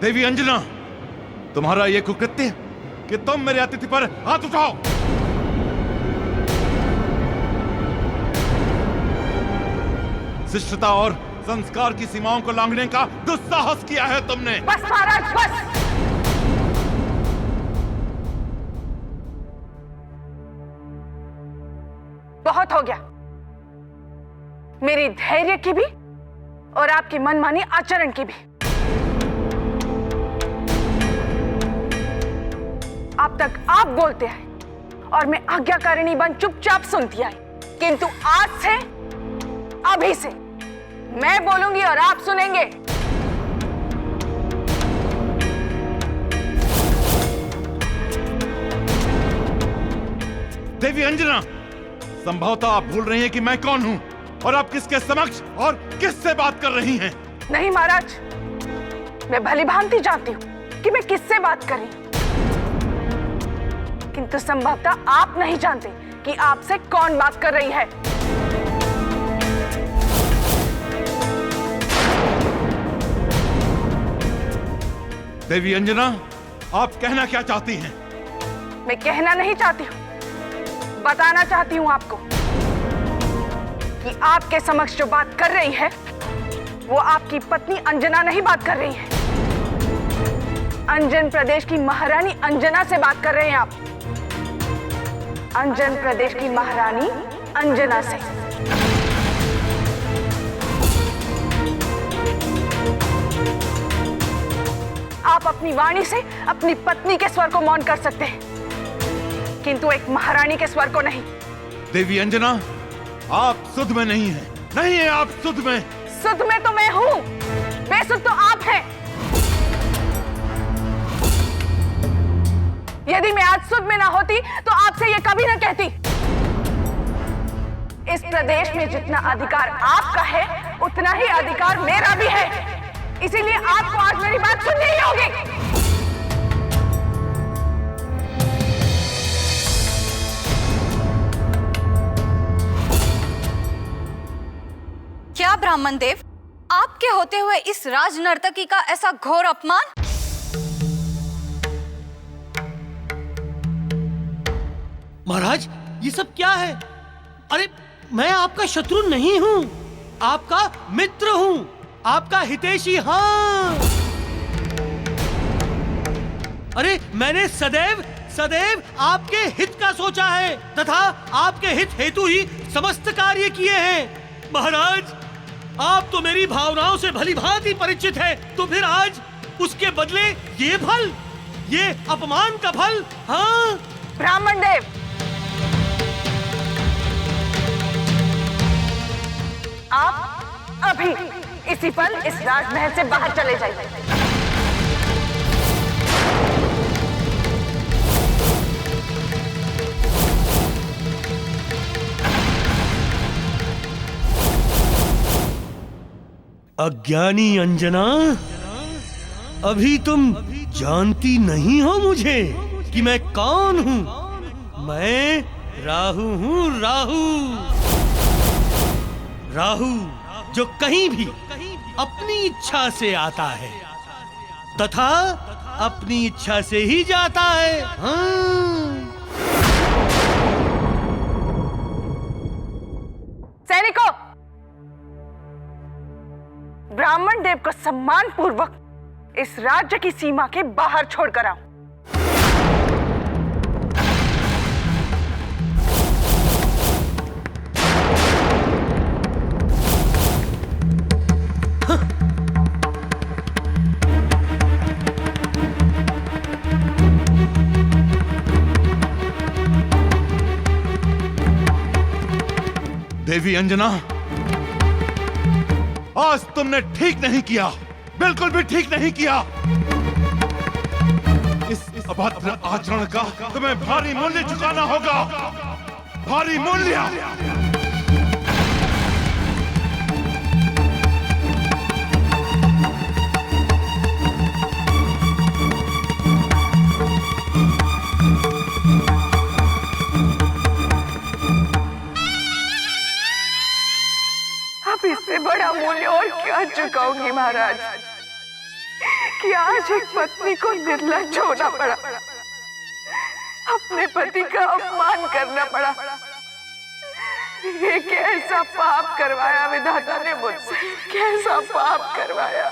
देवी अंजना, तुम्हारा यह कुकृत्य कि तुम मेरे अतिथि पर हाथ उठाओ। शिष्टता और संस्कार की सीमाओं को लांघने का दुस्साहस किया है तुमने। बस महाराज, बस। बहुत हो गया, मेरी धैर्य की भी और आपकी मनमानी आचरण की भी। अब तक आप बोलते हैं और मैं आज्ञाकारिणी बन चुपचाप सुनती आई, किंतु आज से, अभी से मैं बोलूंगी और आप सुनेंगे। देवी अंजना, संभवतः आप भूल रही हैं कि मैं कौन हूं और आप किसके समक्ष और किससे बात कर रही हैं। नहीं महाराज, मैं भली भांति जानती हूं कि मैं किससे बात कर रही हूं, किंतु संभवतः आप नहीं जानते कि आपसे कौन बात कर रही है। देवी अंजना, आप कहना क्या चाहती हैं? मैं कहना नहीं चाहती हूं, बताना चाहती हूं आपको कि आपके समक्ष जो बात कर रही है वो आपकी पत्नी अंजना नहीं बात कर रही है। अंजन प्रदेश की महारानी अंजना से बात कर रहे हैं आप। अंजन प्रदेश की महारानी अंजना से। आप अपनी वाणी से अपनी पत्नी के स्वर को मौन कर सकते हैं, किंतु एक महारानी के स्वर को नहीं। देवी अंजना, आप सुध में नहीं हैं। नहीं है आप सुध में। सुध में तो मैं हूं, बेसुध तो आप हैं। यदि मैं आज सुध में ना होती तो आपसे ये कभी ना कहती। इस प्रदेश में जितना अधिकार आपका है उतना ही अधिकार मेरा भी है, इसीलिए आपको आज मेरी बात सुननी ही होगी। क्या ब्राह्मण देव, आपके होते हुए इस राज नर्तकी का ऐसा घोर अपमान? महाराज, ये सब क्या है? अरे मैं आपका शत्रु नहीं हूं, आपका मित्र हूं, आपका हितैषी। हाँ, अरे मैंने सदैव सदैव आपके हित का सोचा है तथा आपके हित हेतु ही समस्त कार्य किए हैं। महाराज, आप तो मेरी भावनाओं से भली भांति परिचित है, तो फिर आज उसके बदले ये फल, ये अपमान का फल। हाँ ब्राह्मण देव, आप अभी इसी पल इस राजमहल से बाहर चले जाइए। अज्ञानी अंजना, अभी तुम जानती नहीं हो मुझे कि मैं कौन हूँ। मैं राहु हूँ, राहु। राहु जो कहीं भी अपनी इच्छा से आता है तथा अपनी इच्छा से ही जाता है। हाँ। सैनिकों, ब्राह्मण देव को सम्मान पूर्वक इस राज्य की सीमा के बाहर छोड़कर आओ। देवी अंजना, आज तुमने ठीक नहीं किया, बिल्कुल भी ठीक नहीं किया। इस अभद्र आचरण का तुम्हें भारी मूल्य चुकाना होगा, भारी मूल्य। अब इससे बड़ा मूल्य और क्या चुकाऊंगी महाराज। कि आज एक पत्नी को निर्लज्ज होना पड़ा, अपने पति का अपमान करना पड़ा। ये कैसा पाप करवाया विधाता ने मुझसे, कैसा पाप करवाया।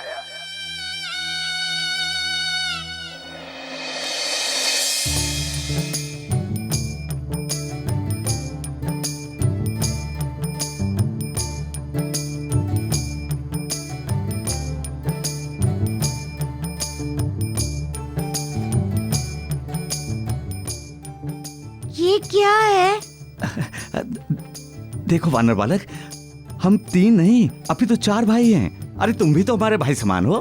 ये क्या है? देखो वानर बालक, हम 3 नहीं अभी तो 4 भाई हैं। अरे तुम भी तो हमारे भाई समान हो,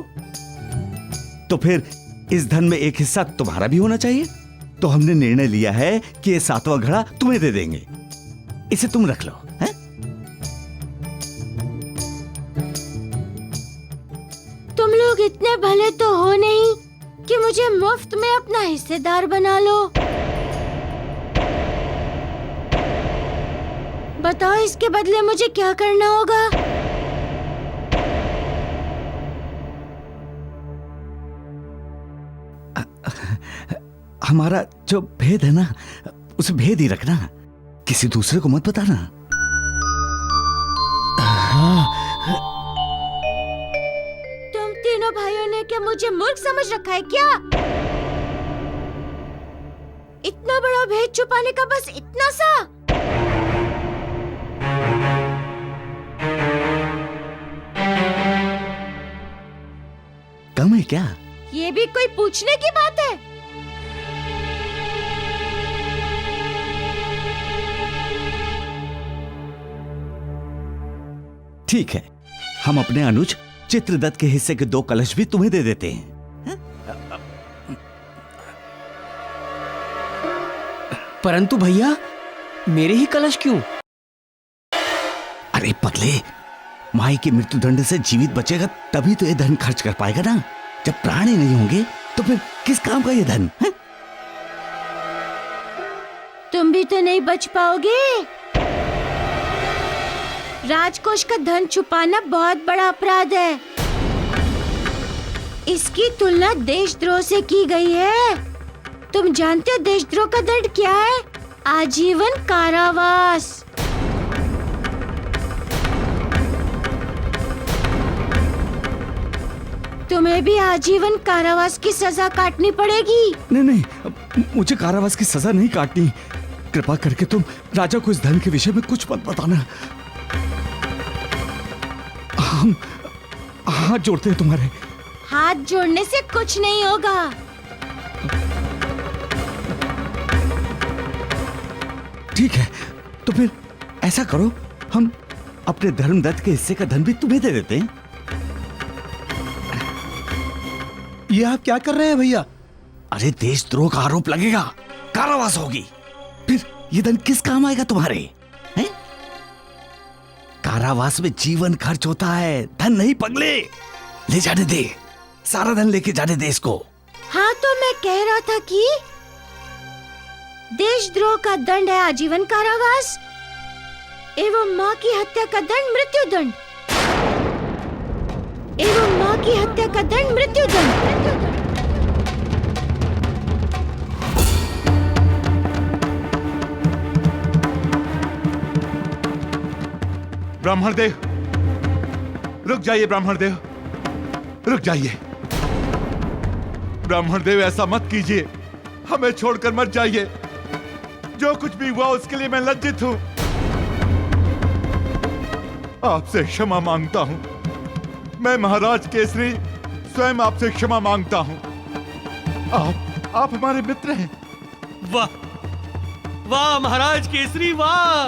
तो फिर इस धन में एक हिस्सा तुम्हारा भी होना चाहिए। तो हमने निर्णय लिया है कि ये 7वां घड़ा तुम्हें दे देंगे, इसे तुम रख लो। हैं? तुम लोग इतने भले तो हो नहीं कि मुझे मुफ्त में अपना हिस्सेदार बना लो। बताओ इसके बदले मुझे क्या करना होगा? हमारा जो भेद है ना, उसे भेद ही रखना, किसी दूसरे को मत बताना। तुम तीनों भाइयों ने क्या मुझे मूर्ख समझ रखा है क्या? इतना बड़ा भेद छुपाने का बस इतना सा? कम है क्या? ये भी कोई पूछने की बात है? ठीक है, हम अपने अनुज चित्रदत्त के हिस्से के 2 कलश भी तुम्हें दे देते हैं। परंतु भैया, मेरे ही कलश क्यों? अरे पगले, माई के मृत्यु दंड से जीवित बचेगा तभी तो ये धन खर्च कर पाएगा ना। जब प्राण ही नहीं होंगे तो फिर किस काम का ये धन है? तुम भी तो नहीं बच पाओगे। राजकोष का धन छुपाना बहुत बड़ा अपराध है। इसकी तुलना देशद्रोह से की गई है। तुम जानते हो देशद्रोह का दंड क्या है? आजीवन कारावास। तुम्हें भी आजीवन कारावास की सजा काटनी पड़ेगी। नहीं नहीं, मुझे कारावास की सजा नहीं काटनी। कृपा करके तुम राजा को इस धन के विषय में कुछ मत बताना। हम हाथ जोड़ते हैं तुम्हारे। हाथ जोड़ने से कुछ नहीं होगा। ठीक है, तो फिर ऐसा करो, हम अपने धर्मदत्त के हिस्से का धन भी तुम्हें दे देते हैं। ये आप क्या कर रहे हैं भैया? अरे देशद्रोह का आरोप लगेगा, कारावास होगी, फिर ये धन किस काम आएगा तुम्हारे? हैं? कारावास में जीवन खर्च होता है, धन नहीं पगले। ले जाने दे, सारा धन लेके जाने दे इसको। हाँ, तो मैं कह रहा था कि देशद्रोह का दंड है आजीवन कारावास एवं माँ की हत्या का दंड मृत्यु दंड। एवं माँ की हत्या का दंड मृत्यु दंड। ब्राह्मण देव, रुक जाइए। ब्राह्मण देव, रुक जाइए। ब्राह्मण देव, ऐसा मत कीजिए, हमें छोड़कर मत जाइए। जो कुछ भी हुआ उसके लिए मैं लज्जित हूं। आपसे क्षमा मांगता हूं। मैं महाराज केसरी स्वयं आपसे क्षमा मांगता हूं। आप हमारे मित्र हैं। वाह वाह महाराज केसरी, वाह!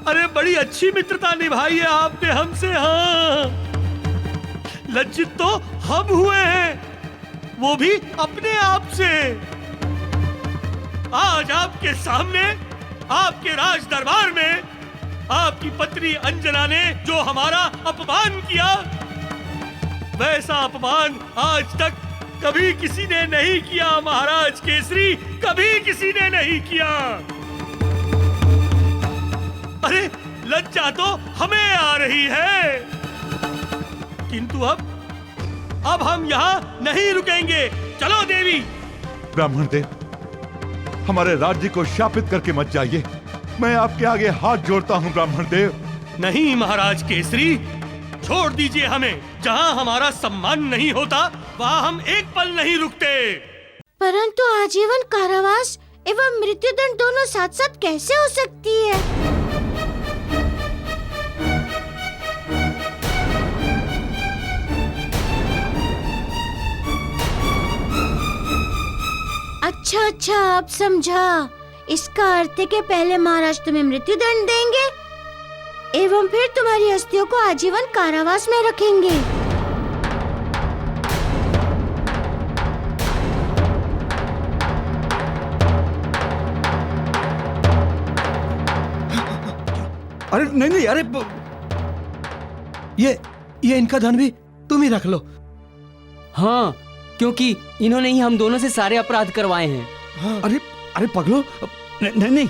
अरे बड़ी अच्छी मित्रता निभाई है आपने हमसे। हाँ, लज्जित तो हम हुए हैं, वो भी अपने आप से। आज आपके सामने, आपके राज दरबार में, आपकी पत्नी अंजना ने जो हमारा अपमान किया, वैसा अपमान आज तक कभी किसी ने नहीं किया महाराज केसरी, कभी किसी ने नहीं किया। अरे लज्जा तो हमें आ रही है, किंतु अब अब हम यहाँ नहीं रुकेंगे। चलो देवी। ब्राह्मण देव, हमारे राज्य को शापित करके मत जाइए। मैं आपके आगे हाथ जोड़ता हूँ ब्राह्मण देव। नहीं महाराज केसरी, छोड़ दीजिए हमें। जहाँ हमारा सम्मान नहीं होता वहाँ हम एक पल नहीं रुकते। परंतु आजीवन कारावास एवं मृत्युदंड दोनों साथ साथ कैसे हो सकती है? अच्छा, अब समझा। इसका अर्थ है कि पहले महाराज तुम्हें मृत्युदंड देंगे एवं फिर तुम्हारी अस्थियों को आजीवन कारावास में रखेंगे। अरे नहीं, अरे ये इनका धन भी तुम ही रख लो। हाँ, क्योंकि इन्होंने ही हम दोनों से सारे अपराध करवाए हैं। हाँ। अरे पगलो, नहीं,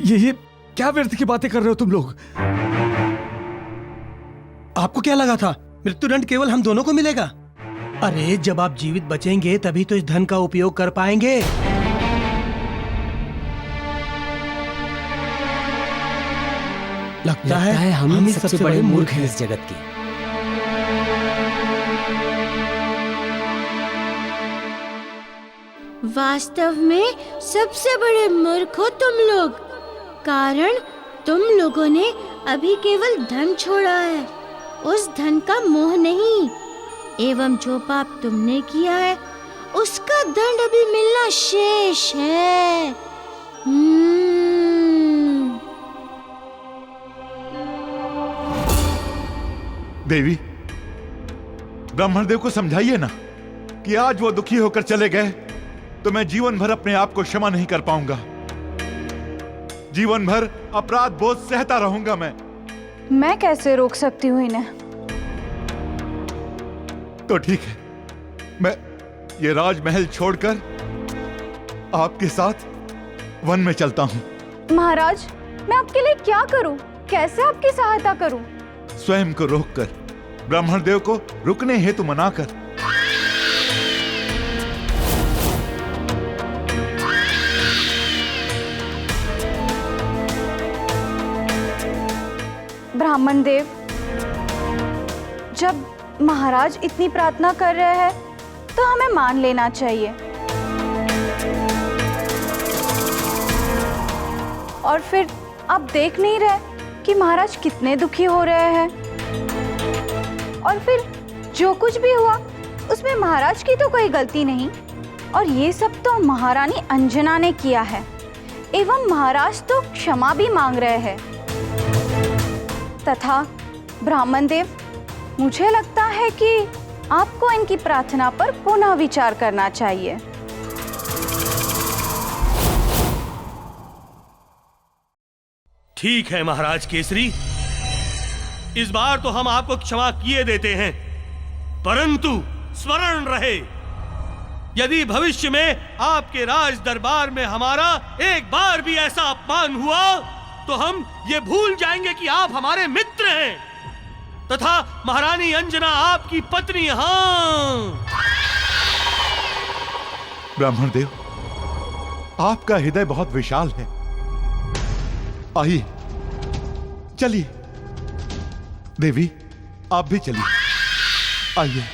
ये क्या व्यर्थ की बातें कर रहे हो तुम लोग? आपको क्या लगा था मृत्युदंड केवल हम दोनों को मिलेगा? अरे जब आप जीवित बचेंगे तभी तो इस धन का उपयोग कर पाएंगे। लगता है हम ही सबसे बड़े मूर्ख हैं इस जगत के। वास्तव में सबसे बड़े मूर्ख हो तुम लोग, कारण तुम लोगों ने अभी केवल धन छोड़ा है, उस धन का मोह नहीं। एवं जो पाप तुमने किया है उसका दंड अभी मिलना शेष है। देवी, ब्राह्मण देव को समझाइए ना कि आज वो दुखी होकर चले गए तो मैं जीवन भर अपने आप को क्षमा नहीं कर पाऊंगा। जीवन भर अपराध बोझ सहता रहूंगा मैं कैसे रोक सकती हूँ इन्हें? तो ठीक है, मैं ये राजमहल छोड़कर आपके साथ वन में चलता हूँ। महाराज, मैं आपके लिए क्या करूँ? कैसे आपकी सहायता करूँ? स्वयं को रोककर, ब्राह्मण देव को रुकने हेतु मनाकर। ब्राह्मण देव, जब महाराज इतनी प्रार्थना कर रहे हैं तो हमें मान लेना चाहिए। और फिर आप देख नहीं रहे कि महाराज कितने दुखी हो रहे हैं। और फिर जो कुछ भी हुआ उसमें महाराज की तो कोई गलती नहीं, और ये सब तो महारानी अंजना ने किया है। एवं महाराज तो क्षमा भी मांग रहे हैं। तथा ब्राह्मण देव, मुझे लगता है कि आपको इनकी प्रार्थना पर पुनः विचार करना चाहिए। ठीक है महाराज केसरी, इस बार तो हम आपको क्षमा किए देते हैं, परंतु स्मरण रहे, यदि भविष्य में आपके राज दरबार में हमारा एक बार भी ऐसा अपमान हुआ तो हम ये भूल जाएंगे कि आप हमारे मित्र हैं तथा महारानी अंजना आपकी पत्नी। हाँ ब्राह्मण देव, आपका हृदय बहुत विशाल है। आइए, चलिए। देवी, आप भी चलिए। आइए।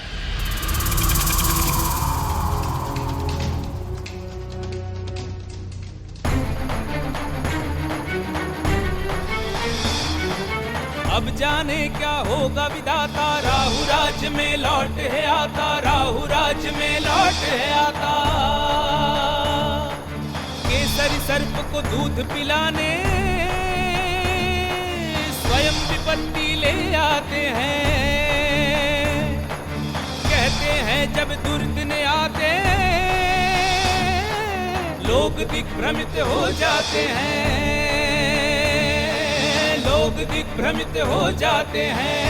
अब जाने क्या होगा विधाता, राहु राज्य में लौट है आता, राहु राज्य में लौट है आता। केसरी सर्प को दूध पिलाने स्वयं विपत्ति ले आते हैं। कहते हैं जब दुर्दिन आते लोग दिग्भ्रमित हो जाते हैं, लोग दिग्भ्रमित हो जाते हैं।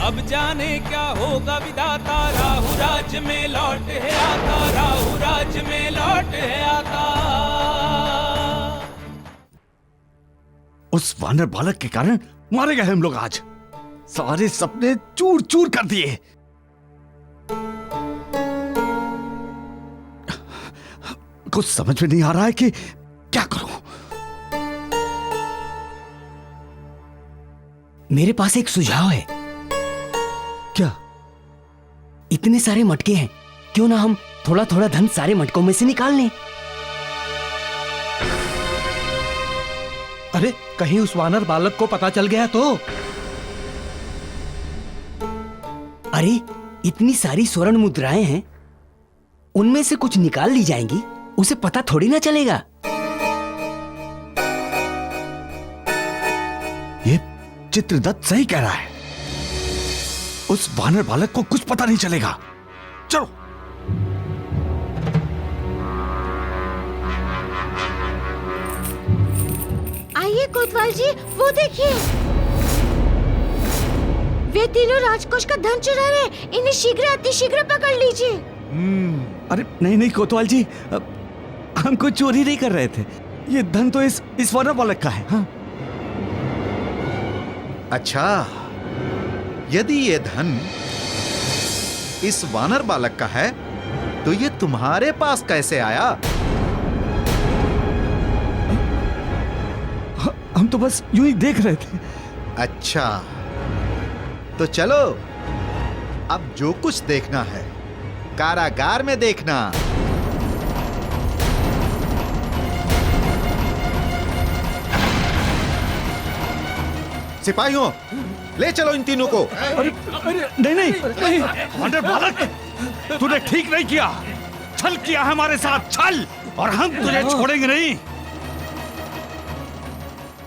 अब जाने क्या होगा विधाता, राहु राज्य में लौट है आता, राहु राज्य में लौट है आता। उस वानर बालक के कारण मारे गए हम लोग आज। सारे सपने चूर चूर कर दिए। कुछ समझ में नहीं आ रहा है कि क्या करूं। मेरे पास एक सुझाव है। क्या? इतने सारे मटके हैं, क्यों ना हम थोड़ा थोड़ा धन सारे मटकों में से निकाल लें। अरे कहीं उस वानर बालक को पता चल गया तो? अरे इतनी सारी स्वर्ण मुद्राएं हैं, उनमें से कुछ निकाल ली जाएंगी, उसे पता थोड़ी ना चलेगा। ये चित्रदत्त सही कह रहा है। उस वानर बालक को कुछ पता नहीं चलेगा। चलो। आइए कोतवाल जी, वो देखिए, वे तीनों राजकोष का धन चुरा रहे हैं। इन्हें शीघ्र अतिशीघ्र पकड़ लीजिए। अरे नहीं नहीं कोतवाल जी, हम कोई चोरी नहीं कर रहे थे। ये धन तो इस वानर बालक का है। हाँ। अच्छा, यदि ये धन इस वानर बालक का है तो ये तुम्हारे पास कैसे आया? हम तो बस यूं ही देख रहे थे। अच्छा, तो चलो अब जो कुछ देखना है कारागार में देखना। सिपाहियों, ले चलो इन तीनों को। अरे नहीं नहीं नहीं, वानर बालक, तूने ठीक नहीं किया। छल किया है हमारे साथ, छल, और हम तुझे छोड़ेंगे नहीं।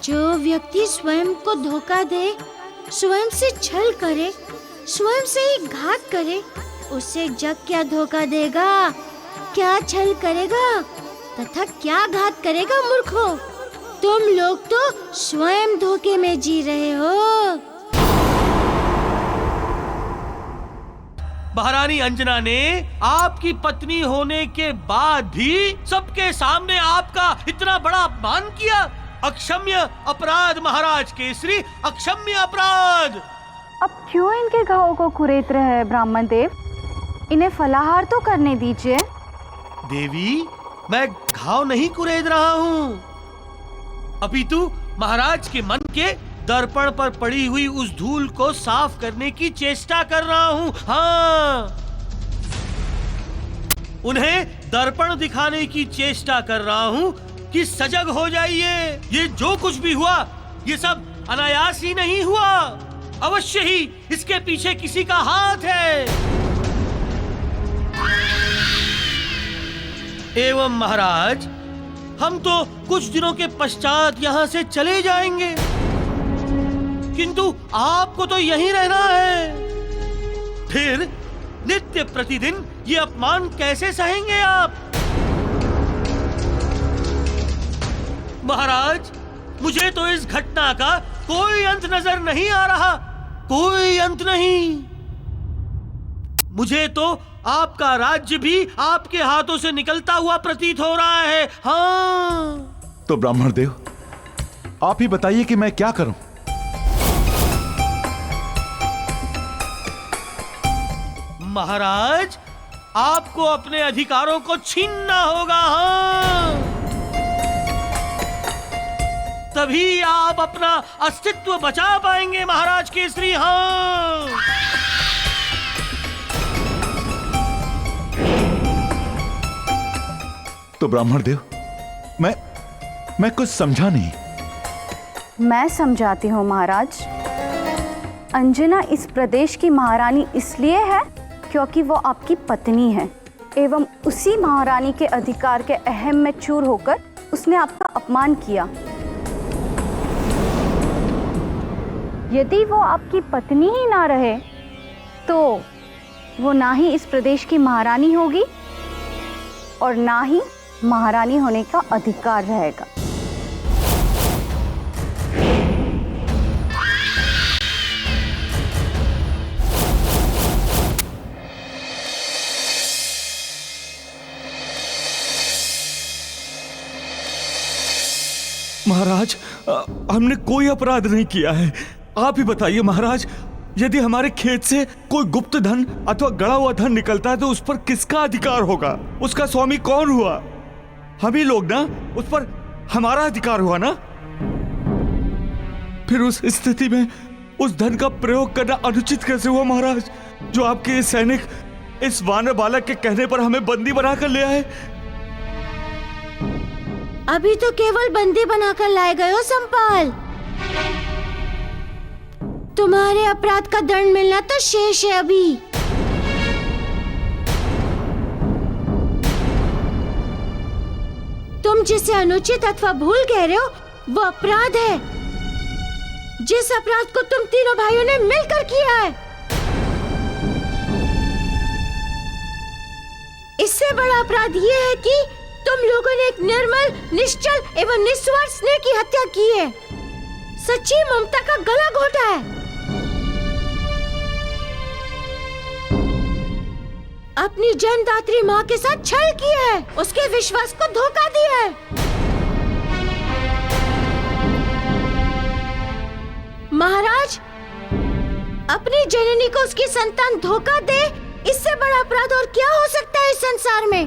जो व्यक्ति स्वयं को धोखा दे, स्वयं से छल करे, स्वयं से ही घात करे, उसे जग क्या धोखा देगा, क्या छल करेगा तथा क्या घात करेगा। मूर्खों, तुम लोग तो स्वयं धोखे में जी रहे हो। महारानी अंजना ने आपकी पत्नी होने के बाद भी सबके सामने आपका इतना बड़ा अपमान किया। अक्षम्य अपराध महाराज केसरी, अक्षम्य अपराध। अब क्यों इनके घावों को कुरेद रहे हैं ब्राह्मण देव? इन्हें फलाहार तो करने दीजिए। देवी, मैं घाव नहीं कुरेद रहा हूँ, अपितु महाराज के मन के दर्पण पर पड़ी हुई उस धूल को साफ करने की चेष्टा कर रहा हूँ। हाँ, उन्हें दर्पण दिखाने की चेष्टा कर रहा हूँ कि सजग हो जाइए। ये जो कुछ भी हुआ, ये सब अनायास ही नहीं हुआ, अवश्य ही इसके पीछे किसी का हाथ है। एवं महाराज, हम तो कुछ दिनों के पश्चात यहाँ से चले जाएंगे, किंतु आपको तो यहीं रहना है। फिर नित्य प्रतिदिन ये अपमान कैसे सहेंगे आप? महाराज, मुझे तो इस घटना का कोई अंत नजर नहीं आ रहा, कोई अंत नहीं। मुझे तो आपका राज्य भी आपके हाथों से निकलता हुआ प्रतीत हो रहा है। हाँ। तो ब्राह्मण देव, आप ही बताइए कि मैं क्या करूं? महाराज, आपको अपने अधिकारों को छीनना होगा। हाँ, तभी आप अपना अस्तित्व बचा पाएंगे महाराज केसरी। हाँ, तो ब्राह्मण देव, मैं कुछ समझा नहीं। मैं समझाती हूँ महाराज। अंजना इस प्रदेश की महारानी इसलिए है क्योंकि वो आपकी पत्नी है, एवं उसी महारानी के अधिकार के अहम में चूर होकर उसने आपका अपमान किया। यदि वो आपकी पत्नी ही ना रहे तो वो ना ही इस प्रदेश की महारानी होगी और ना ही महारानी होने का अधिकार रहेगा। महाराज, हमने कोई अपराध नहीं किया है। आप ही बताइए महाराज, यदि हमारे खेत से कोई गुप्त धन अथवा गड़ा हुआ धन निकलता है तो उस पर किसका अधिकार होगा? उसका स्वामी कौन हुआ? हम ही लोग ना, उस पर हमारा अधिकार हुआ ना। फिर उस स्थिति में उस धन का प्रयोग करना अनुचित कैसे हुआ महाराज, जो आपके ये सैनिक इस वानर बालक के कहने पर हमें बंदी बनाकर ले आए? अभी तो केवल बंदी बनाकर लाए गए हो संपाल। तुम्हारे अपराध का दंड मिलना तो शेष है अभी। तुम जिसे अनुचित अथवा भूल कह रहे हो वो अपराध है, जिस अपराध को तुम तीनों भाइयों ने मिलकर किया है। इससे बड़ा अपराध ये है कि तुम लोगों ने एक निर्मल, निश्चल एवं निस्वार्थ स्नेह की हत्या की है, सच्ची ममता का गला घोटा है। अपनी जन्मदात्री माँ के साथ छल किया है, उसके विश्वास को धोखा दिया है। महाराज, अपनी जननी को उसकी संतान धोखा दे, इससे बड़ा अपराध और क्या हो सकता है इस संसार में?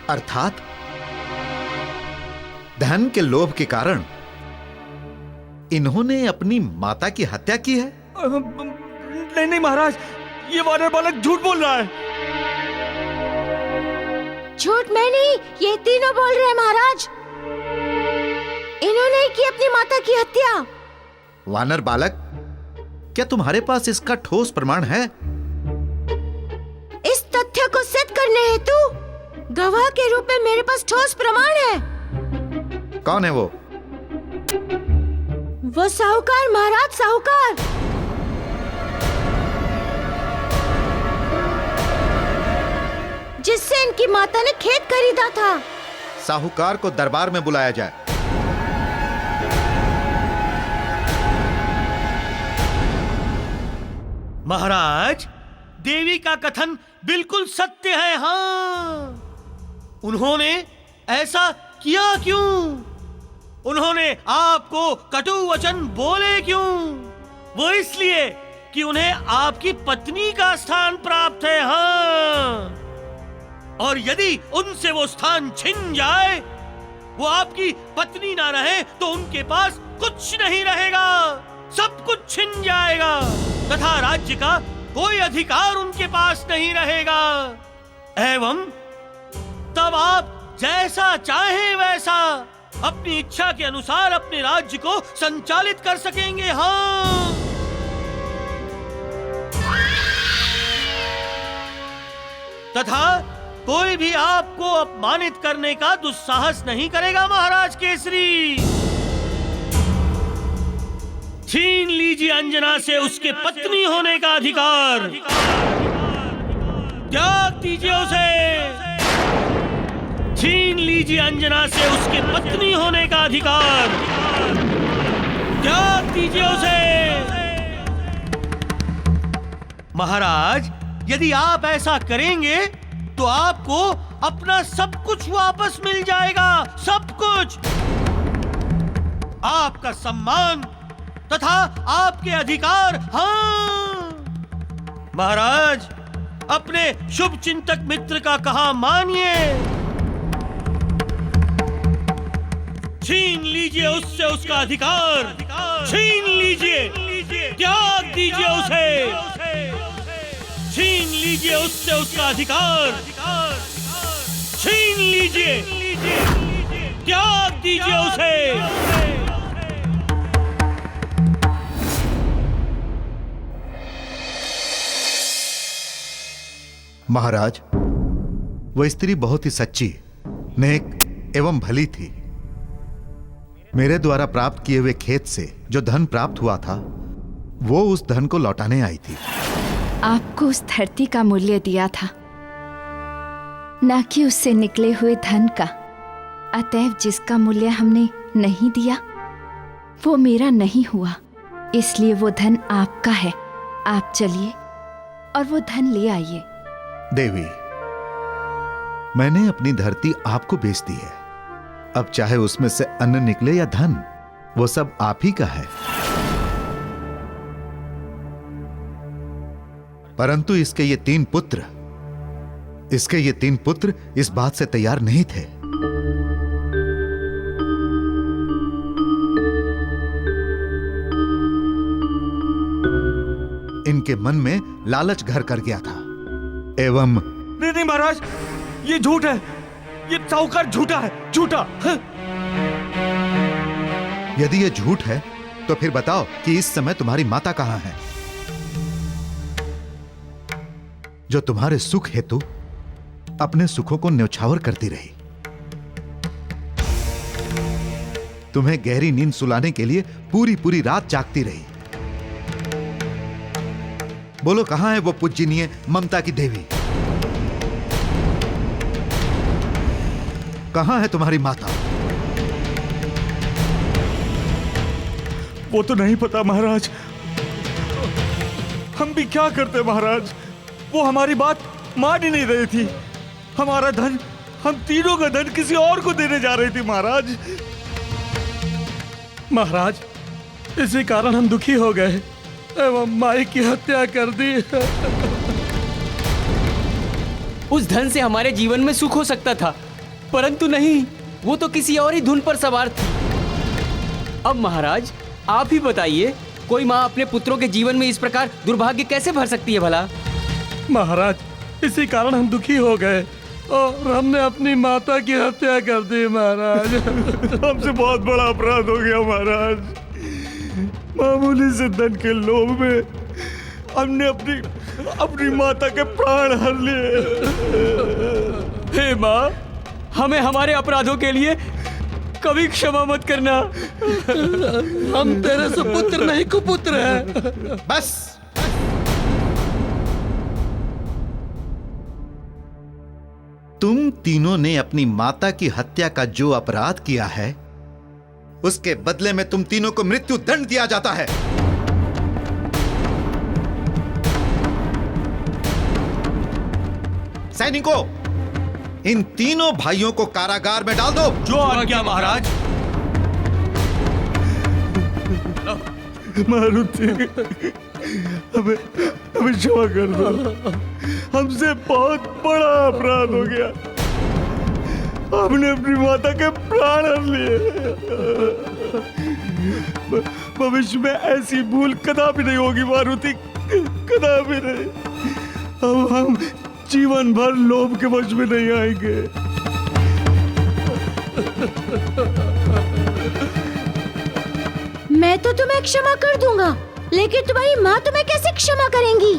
अर्थात धन के लोभ के कारण इन्होंने अपनी माता की हत्या की है? नहीं नहीं महाराज, ये वानर बालक झूठ बोल रहा है। झूठ मैं नहीं, ये तीनों बोल रहे हैं महाराज। इन्होंने की अपनी माता की हत्या। वानर बालक, क्या तुम्हारे पास इसका ठोस प्रमाण है? इस तथ्य को सिद्ध करने हेतु गवाह के रूप में मेरे पास ठोस प्रमाण है। कौन है वो? वो साहूकार महाराज, साहूकार। जिससे इनकी माता ने खेत खरीदा था। साहूकार को दरबार में बुलाया जाए। महाराज, देवी का कथन बिल्कुल सत्य है। हाँ, उन्होंने ऐसा किया क्यों? उन्होंने आपको कटु वचन बोले क्यों? वो इसलिए कि उन्हें आपकी पत्नी का स्थान प्राप्त है। हाँ, और यदि उनसे वो स्थान छिन जाए, वो आपकी पत्नी ना रहे तो उनके पास कुछ नहीं रहेगा, सब कुछ छिन जाएगा तथा राज्य का कोई अधिकार उनके पास नहीं रहेगा। एवं तब आप जैसा चाहें वैसा अपनी इच्छा के अनुसार अपने राज्य को संचालित कर सकेंगे। हाँ, तथा कोई भी आपको अपमानित करने का दुस्साहस नहीं करेगा। महाराज केसरी, छीन लीजिए अंजना से उसके पत्नी होने का अधिकार, त्याग दीजिए उसे। छीन लीजिए अंजना से उसके पत्नी होने का अधिकार, त्याग दीजिए उसे। महाराज, यदि आप ऐसा करेंगे तो आपको अपना सब कुछ वापस मिल जाएगा, सब कुछ। आपका सम्मान तथा आपके अधिकार। हाँ महाराज, अपने शुभ चिंतक मित्र का कहा मानिए। छीन लीजिए उससे उसका अधिकार, छीन लीजिए, त्याग दीजिए उसे। छीन लीजिए उससे उसका अधिकार, छीन लीजिए, त्याग दीजिए उसे। महाराज, वह स्त्री बहुत ही सच्ची, नेक एवं भली थी। मेरे द्वारा प्राप्त किए हुए खेत से जो धन प्राप्त हुआ था, वो उस धन को लौटाने आई थी। आपको उस धरती का मूल्य दिया था, न कि उससे निकले हुए धन का। अतएव जिसका मूल्य हमने नहीं दिया, वो मेरा नहीं हुआ, इसलिए वो धन आपका है। आप चलिए और वो धन ले आइए। देवी, मैंने अपनी धरती आपको बेच दी है, अब चाहे उसमें से अन्न निकले या धन, वो सब आप ही का है। परंतु इसके ये तीन पुत्र इस बात से तैयार नहीं थे। इनके मन में लालच घर कर गया था एवं नहीं महाराज, ये झूठ है, ये साहूकार झूठा है, झूठा। यदि ये झूठ है तो फिर बताओ कि इस समय तुम्हारी माता कहां है, जो तुम्हारे सुख हेतु अपने सुखों को न्यौछावर करती रही, तुम्हें गहरी नींद सुलाने के लिए पूरी पूरी रात जागती रही। बोलो कहां है वो पूजनीय ममता की देवी? कहां है तुम्हारी माता? वो तो नहीं पता महाराज, हम भी क्या करते महाराज, वो हमारी बात मान ही नहीं रही थी। हमारा धन, हम तीनों का धन किसी और को देने जा रही थी महाराज। महाराज, इसी कारण हम दुखी हो गए एवं माई की हत्या कर दी। उस धन से हमारे जीवन में सुख हो सकता था, परंतु नहीं, वो तो किसी और ही धुन पर सवार थी। अब महाराज आप ही बताइए, कोई माँ अपने पुत्रों के जीवन में इस प्रकार दुर्भाग्य कैसे भर सकती है भला? महाराज, इसी कारण हम दुखी हो गए और हमने अपनी माता की हत्या कर दी महाराज। हमसे बहुत बड़ा अपराध हो गया महाराज। मामूली से धन के लोभ में हमने अपनी माता के प्राण हर लिए। हे माँ, हमें हमारे अपराधों के लिए कभी क्षमा मत करना। हम तेरे से पुत्र नहीं कुपुत्र हैं। बस तुम तीनों ने अपनी माता की हत्या का जो अपराध किया है, उसके बदले में तुम तीनों को मृत्यु दंड दिया जाता है। सैनिकों, इन तीनों भाइयों को कारागार में डाल दो। जो आज्ञा महाराज। मारुति, हमें क्षमा कर दो, हमसे बहुत बड़ा अपराध हो गया। हमने अपनी माता के प्राण हर लिए। भविष्य में ऐसी भूल कदापि नहीं होगी मारुति, कदापि नहीं। अब हम जीवन भर लोभ के वश में नहीं आएंगे। मैं तो तुम्हें क्षमा कर दूंगा, लेकिन तुम्हारी माँ तुम्हें कैसे क्षमा करेंगी?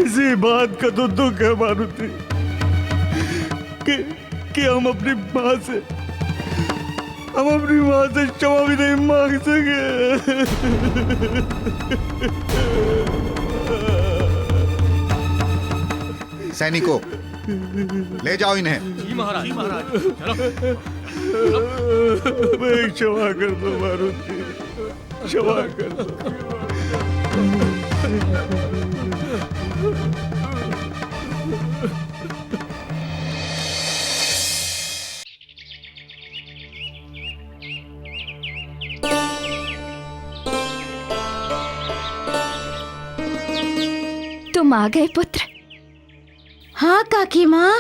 इसी बात का तो दुख है मारुति कि हम अपनी माँ से क्षमा भी नहीं मांग सके। सैनिकों, ले जाओ इन्हें। जी महाराज, जी महाराज। चलो। मैं क्षमा कर दो मारुति, क्षमा कर दो। तुम आ गए पुत्र। हाँ काकी माँ,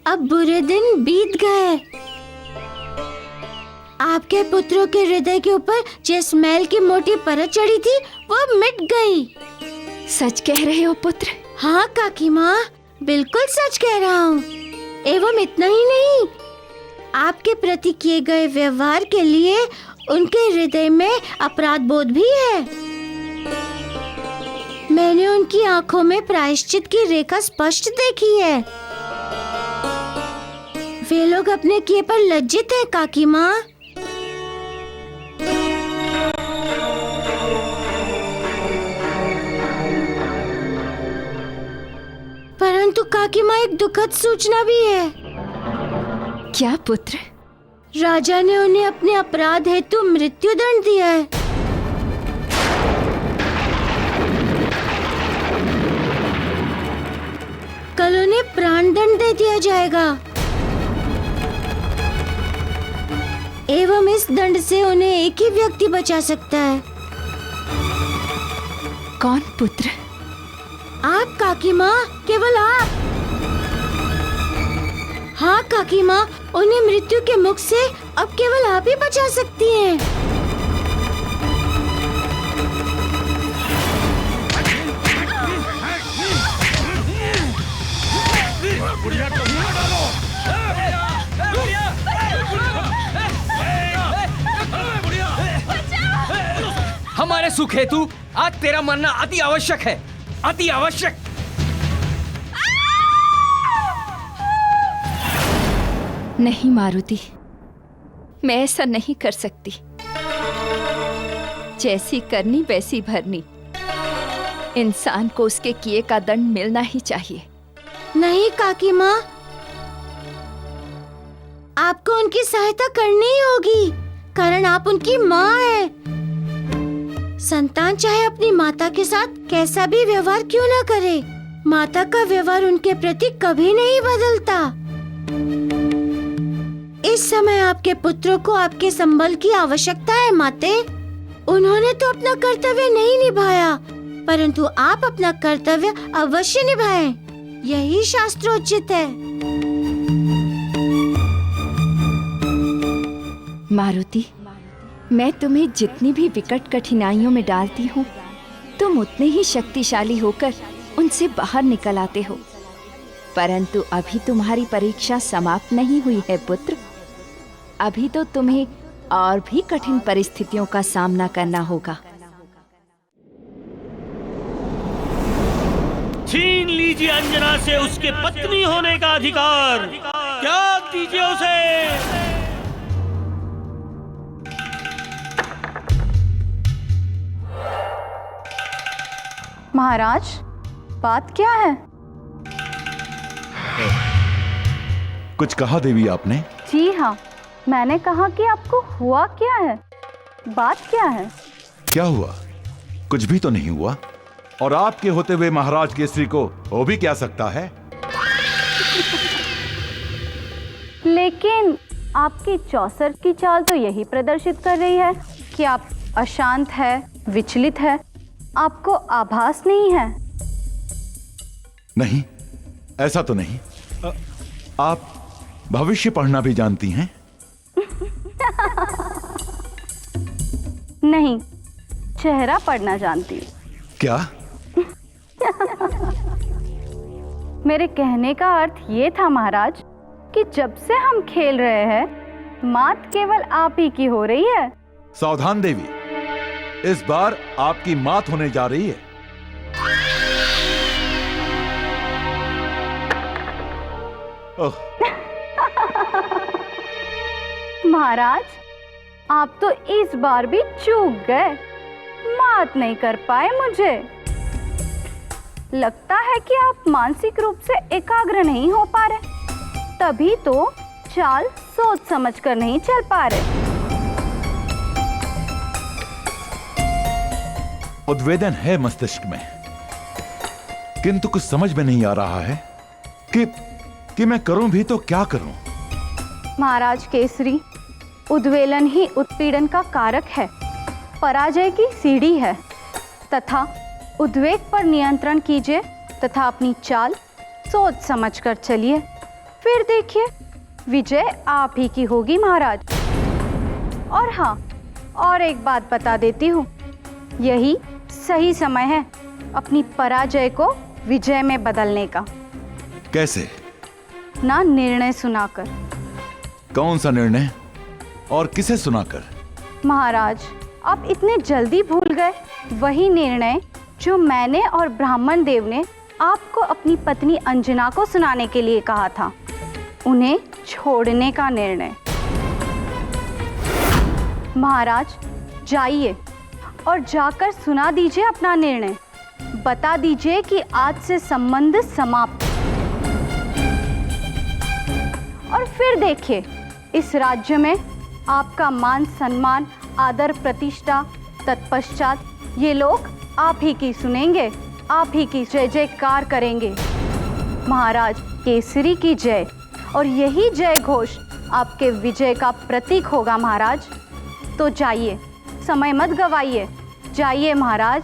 अब बुरे दिन बीत गए। आपके पुत्रों के हृदय के ऊपर जिस मैल की मोटी परत चढ़ी थी वो मिट गई। सच कह रहे हो पुत्र? हाँ काकी माँ, बिल्कुल सच कह रहा हूँ। एवं इतना ही नहीं, आपके प्रति किए गए व्यवहार के लिए उनके हृदय में अपराध बोध भी है। मैंने उनकी आंखों में प्रायश्चित की रेखा स्पष्ट देखी है। वे लोग अपने किए पर लज्जित है काकी माँ। परंतु काकी माँ, एक दुखद सूचना भी है। क्या पुत्र? राजा ने उन्हें अपने अपराध हेतु मृत्यु दंड दिया है। कल उन्हें प्राण दंड दे दिया जाएगा। एवं इस दंड से उन्हें एक ही व्यक्ति बचा सकता है। कौन पुत्र? आप काकी माँ, केवल आप। हाँ काकी माँ, उन्हें मृत्यु के मुख से अब केवल आप ही बचा सकती हैं। हमारे सुख हेतु आज तेरा मरना अति आवश्यक है, अति आवश्यक। नहीं मारुति, मैं ऐसा नहीं कर सकती। जैसी करनी वैसी भरनी। इंसान को उसके किए का दंड मिलना ही चाहिए। नहीं काकी माँ, आपको उनकी सहायता करनी ही होगी, कारण आप उनकी माँ हैं। संतान चाहे अपनी माता के साथ कैसा भी व्यवहार क्यों न करे, माता का व्यवहार उनके प्रति कभी नहीं बदलता। इस समय आपके पुत्रों को आपके संबल की आवश्यकता है माते। उन्होंने तो अपना कर्तव्य नहीं निभाया, परंतु आप अपना कर्तव्य अवश्य निभाएं। यही शास्त्रोचित है। मारुति, मैं तुम्हें जितनी भी विकट कठिनाइयों में डालती हूँ, तुम उतने ही शक्तिशाली होकर उनसे बाहर निकल आते हो। परंतु अभी तुम्हारी परीक्षा समाप्त नहीं हुई है पुत्र। अभी तो तुम्हें और भी कठिन परिस्थितियों का सामना करना होगा। छीन लीजिए अंजना से उसके पत्नी होने का अधिकार, त्याग दीजिए उसे। महाराज, बात क्या है? कुछ कहा देवी आपने? जी हाँ, मैंने कहा कि आपको हुआ क्या है, बात क्या है? क्या हुआ? कुछ भी तो नहीं हुआ। और आपके होते हुए महाराज केसरी को हो भी क्या सकता है? लेकिन आपकी चौसर की चाल तो यही प्रदर्शित कर रही है कि आप अशांत है, विचलित है। आपको आभास नहीं है? नहीं, ऐसा तो नहीं। आप भविष्य पढ़ना भी जानती हैं? नहीं, चेहरा पढ़ना जानती हूँ। क्या? मेरे कहने का अर्थ ये था महाराज कि जब से हम खेल रहे हैं, मात केवल आप ही की हो रही है। सावधान देवी, इस बार आपकी मात होने जा रही है। महाराज, आप तो इस बार भी चूक गए, मात नहीं कर पाए मुझे। लगता है कि आप मानसिक रूप से एकाग्र नहीं हो पा रहे, तभी तो चाल सोच समझकर नहीं चल पा रहे। उद्वेदन है मस्तिष्क में, किंतु कुछ समझ में नहीं आ रहा है कि मैं करूं भी तो क्या करूं। महाराज केसरी, उद्वेलन ही उत्पीड़न का कारक है, पराजय की सीढ़ी है। तथा उद्वेग पर नियंत्रण कीजिए तथा अपनी चाल सोच समझकर चलिए, फिर देखिए विजय आप ही की होगी महाराज। और हाँ, और एक बात बता देती हूँ, यही सही समय है अपनी पराजय को विजय में बदलने का। कैसे? ना निर्णय सुनाकर। कौन सा निर्णय और किसे सुनाकर? महाराज, आप इतने जल्दी भूल गए वही निर्णय जो मैंने और ब्राह्मण देव ने आपको अपनी पत्नी अंजना को सुनाने के लिए कहा था, उन्हें छोड़ने का निर्णय। महाराज, जाइए और जाकर सुना दीजिए अपना निर्णय। बता दीजिए कि आज से संबंध समाप्त। और फिर देखिए, इस राज्य में आपका मान सम्मान, आदर प्रतिष्ठा, तत्पश्चात ये लोग आप ही की सुनेंगे, आप ही की जय जयकार करेंगे। महाराज केसरी की जय। और यही जय घोष आपके विजय का प्रतीक होगा महाराज। तो जाइए, समय मत गवाइए, जाइए महाराज।